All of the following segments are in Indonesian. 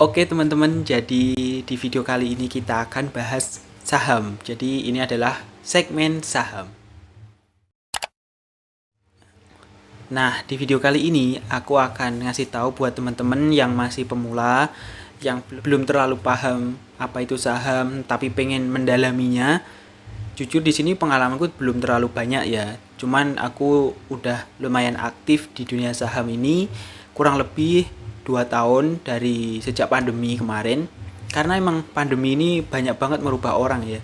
Oke teman-teman, jadi di video kali ini kita akan bahas saham. Jadi ini adalah segmen saham. Nah, di video kali ini aku akan ngasih tahu buat teman-teman yang masih pemula, yang belum terlalu paham apa itu saham, tapi pengen mendalaminya. Jujur di sini pengalamanku belum terlalu banyak ya. Cuman aku udah lumayan aktif di dunia saham ini kurang lebih 2 tahun dari sejak pandemi kemarin. Karena emang pandemi ini banyak banget merubah orang ya.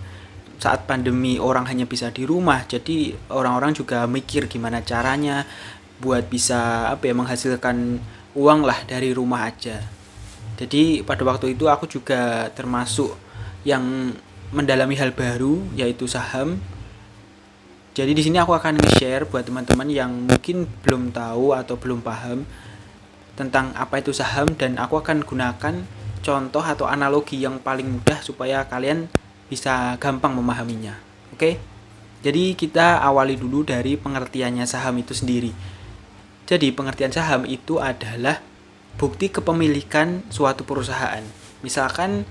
Saat pandemi orang hanya bisa di rumah, jadi orang-orang juga mikir gimana caranya buat bisa menghasilkan uang lah dari rumah aja. Jadi pada waktu itu aku juga termasuk yang mendalami hal baru yaitu saham. Jadi di sini aku akan share buat teman-teman yang mungkin belum tahu atau belum paham tentang apa itu saham, dan aku akan gunakan contoh atau analogi yang paling mudah supaya kalian bisa gampang memahaminya. Oke? Jadi kita awali dulu dari pengertiannya saham itu sendiri. Jadi pengertian saham itu adalah bukti kepemilikan suatu perusahaan. Misalkan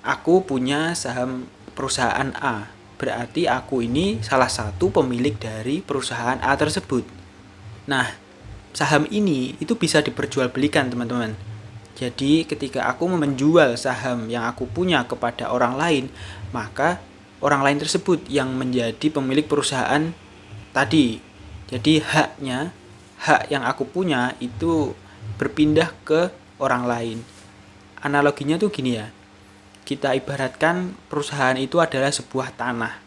aku punya saham perusahaan A, berarti aku ini salah satu pemilik dari perusahaan A tersebut. Nah, saham ini itu bisa diperjualbelikan teman-teman. Jadi ketika aku menjual saham yang aku punya kepada orang lain, maka orang lain tersebut yang menjadi pemilik perusahaan tadi. Jadi hak yang aku punya itu berpindah ke orang lain. Analoginya tuh gini ya. Kita ibaratkan perusahaan itu adalah sebuah tanah.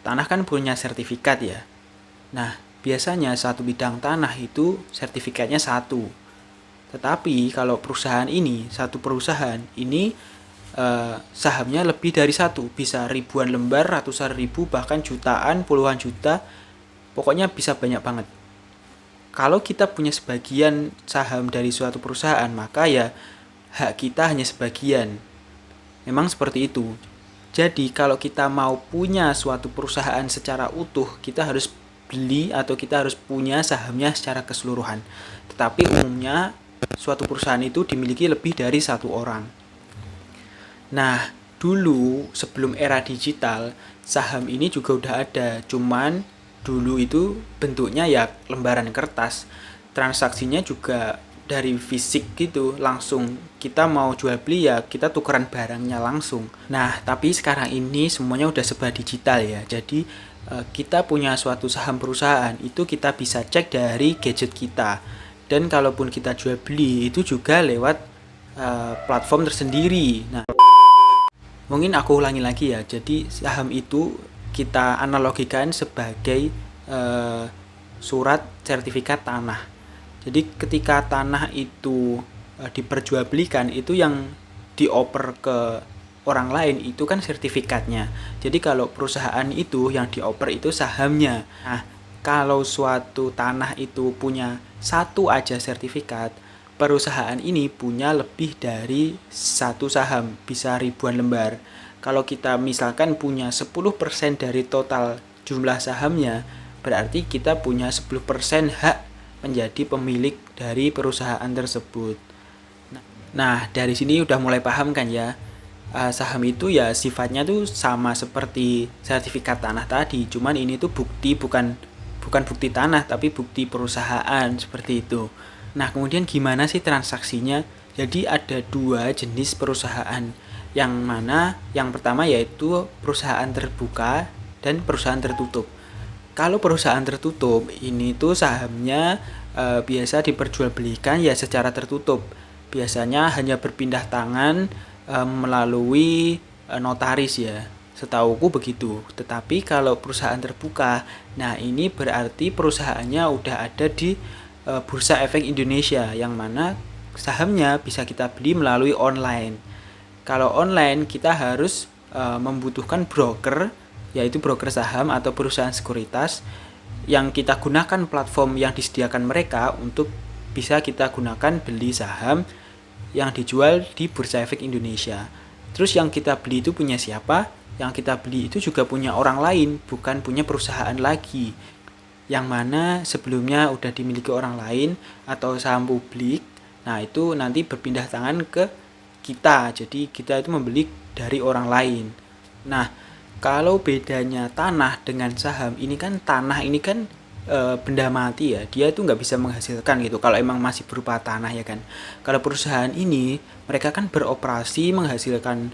Tanah kan punya sertifikat ya. Nah, biasanya satu bidang tanah itu sertifikatnya satu. Tetapi kalau satu perusahaan ini sahamnya lebih dari satu, bisa ribuan lembar, ratusan ribu, bahkan jutaan, puluhan juta, pokoknya bisa banyak banget. Kalau kita punya sebagian saham dari suatu perusahaan, maka ya hak kita hanya sebagian. Memang seperti itu. Jadi kalau kita mau punya suatu perusahaan secara utuh, kita harus beli atau kita harus punya sahamnya secara keseluruhan. Tetapi umumnya suatu perusahaan itu dimiliki lebih dari satu orang. Nah, dulu sebelum era digital, saham ini juga udah ada. Cuman dulu itu bentuknya ya lembaran kertas. Transaksinya juga dari fisik gitu, langsung kita mau jual beli ya kita tukeran barangnya langsung. Nah, tapi sekarang ini semuanya udah serba digital ya. Jadi kita punya suatu saham perusahaan itu kita bisa cek dari gadget kita. Dan kalaupun kita jual beli itu juga lewat platform tersendiri. Nah, mungkin aku ulangi lagi ya. Jadi saham itu kita analogikan sebagai surat sertifikat tanah. Jadi ketika tanah itu diperjualbelikan, itu yang dioper ke orang lain itu kan sertifikatnya. Jadi kalau perusahaan itu yang dioper itu sahamnya. Nah, kalau suatu tanah itu punya satu aja sertifikat, perusahaan ini punya lebih dari satu saham, bisa ribuan lembar. Kalau kita misalkan punya 10% dari total jumlah sahamnya, berarti kita punya 10% hak menjadi pemilik dari perusahaan tersebut. Nah, dari sini udah mulai paham kan ya? Saham itu ya sifatnya tuh sama seperti sertifikat tanah tadi, cuman ini tuh bukti, bukan bukti tanah tapi bukti perusahaan seperti itu. Nah, kemudian gimana sih transaksinya? Jadi ada dua jenis perusahaan, yang mana yang pertama yaitu perusahaan terbuka dan perusahaan tertutup. Kalau perusahaan tertutup ini tuh sahamnya biasa diperjualbelikan ya secara tertutup. Biasanya hanya berpindah tangan melalui notaris ya. Setauku begitu. Tetapi kalau perusahaan terbuka, nah ini berarti perusahaannya udah ada di Bursa Efek Indonesia, yang mana sahamnya bisa kita beli melalui online. Kalau online kita harus membutuhkan broker, yaitu broker saham atau perusahaan sekuritas, yang kita gunakan platform yang disediakan mereka untuk bisa kita gunakan beli saham yang dijual di Bursa Efek Indonesia. Terus yang kita beli itu punya siapa? Yang kita beli itu juga punya orang lain, bukan punya perusahaan lagi. Yang mana sebelumnya udah dimiliki orang lain atau saham publik. Nah, itu nanti berpindah tangan ke kita. Jadi kita itu membeli dari orang lain. Nah, kalau bedanya tanah dengan saham, ini kan tanah ini kan benda mati ya, dia itu nggak bisa menghasilkan gitu kalau emang masih berupa tanah ya kan. Kalau perusahaan ini mereka kan beroperasi menghasilkan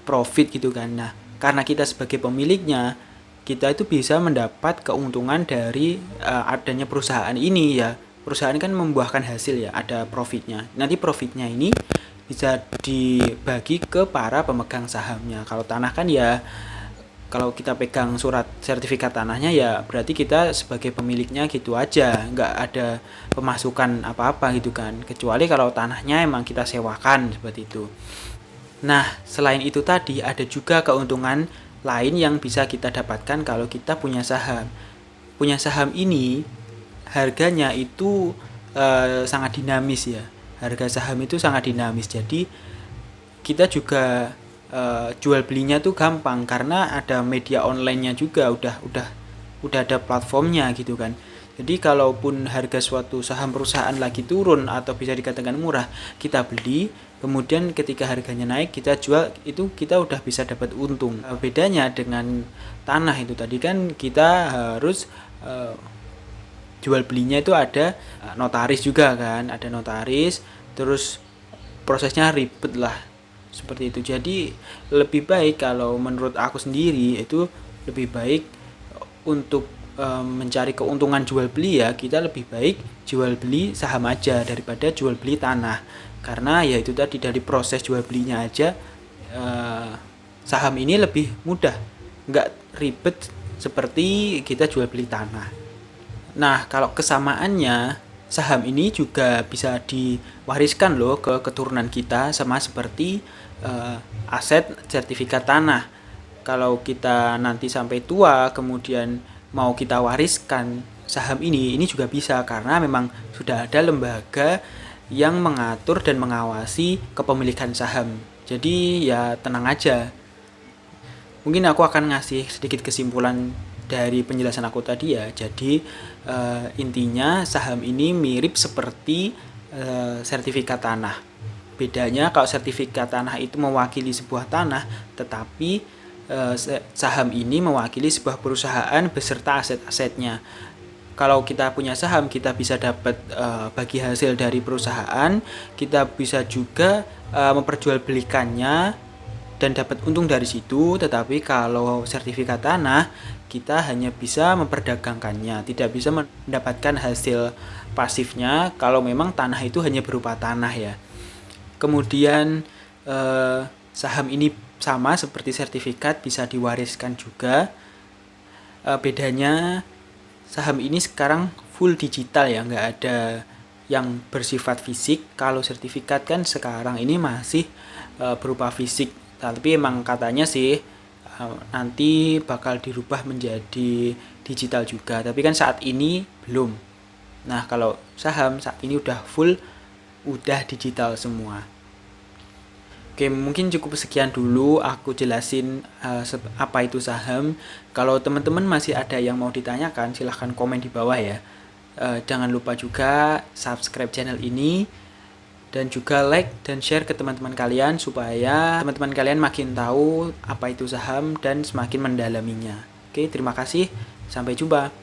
profit gitu kan. Nah, karena kita sebagai pemiliknya, kita itu bisa mendapat keuntungan dari adanya perusahaan ini ya. Perusahaan kan membuahkan hasil ya, ada profitnya. Nanti profitnya ini bisa dibagi ke para pemegang sahamnya. Kalau tanah kan ya, kalau kita pegang surat sertifikat tanahnya ya berarti kita sebagai pemiliknya gitu aja, nggak ada pemasukan apa-apa gitu kan, kecuali kalau tanahnya emang kita sewakan seperti itu. Nah, selain itu tadi ada juga keuntungan lain yang bisa kita dapatkan kalau kita punya saham. Punya saham ini harganya itu sangat dinamis ya. Harga saham itu sangat dinamis. Jadi kita juga jual belinya tuh gampang karena ada media online-nya juga, udah ada platformnya gitu kan. Jadi kalaupun harga suatu saham perusahaan lagi turun atau bisa dikatakan murah, kita beli, kemudian ketika harganya naik kita jual, itu kita udah bisa dapat untung. Bedanya dengan tanah itu tadi kan kita harus jual belinya itu ada notaris juga kan, ada notaris, terus prosesnya ribet lah seperti itu. Jadi lebih baik, kalau menurut aku sendiri itu lebih baik untuk mencari keuntungan jual beli ya, kita lebih baik jual beli saham aja daripada jual beli tanah. Karena ya itu tadi, dari proses jual belinya aja saham ini lebih mudah, nggak ribet seperti kita jual beli tanah. Nah, kalau kesamaannya, saham ini juga bisa diwariskan loh ke keturunan kita, sama seperti aset sertifikat tanah. Kalau kita nanti sampai tua kemudian mau kita wariskan saham ini juga bisa, karena memang sudah ada lembaga yang mengatur dan mengawasi kepemilikan saham. Jadi ya tenang aja. Mungkin aku akan ngasih sedikit kesimpulan dari penjelasan aku tadi ya. Jadi intinya saham ini mirip seperti sertifikat tanah. Bedanya kalau sertifikat tanah itu mewakili sebuah tanah, tetapi saham ini mewakili sebuah perusahaan beserta aset-asetnya. Kalau kita punya saham, kita bisa dapat bagi hasil dari perusahaan, kita bisa juga memperjualbelikannya dan dapat untung dari situ. Tetapi kalau sertifikat tanah, kita hanya bisa memperdagangkannya, tidak bisa mendapatkan hasil pasifnya kalau memang tanah itu hanya berupa tanah ya. Kemudian saham ini sama seperti sertifikat, bisa diwariskan juga. Bedanya saham ini sekarang full digital ya, nggak ada yang bersifat fisik. Kalau sertifikat kan sekarang ini masih berupa fisik, tapi emang katanya sih nanti bakal dirubah menjadi digital juga, tapi kan saat ini belum. Nah, kalau saham saat ini udah digital semua. Oke, mungkin cukup sekian dulu aku jelasin apa itu saham. Kalau teman-teman masih ada yang mau ditanyakan, silahkan komen di bawah ya. Jangan lupa juga subscribe channel ini, dan juga like dan share ke teman-teman kalian supaya teman-teman kalian makin tahu apa itu saham dan semakin mendalaminya. Oke, terima kasih. Sampai jumpa.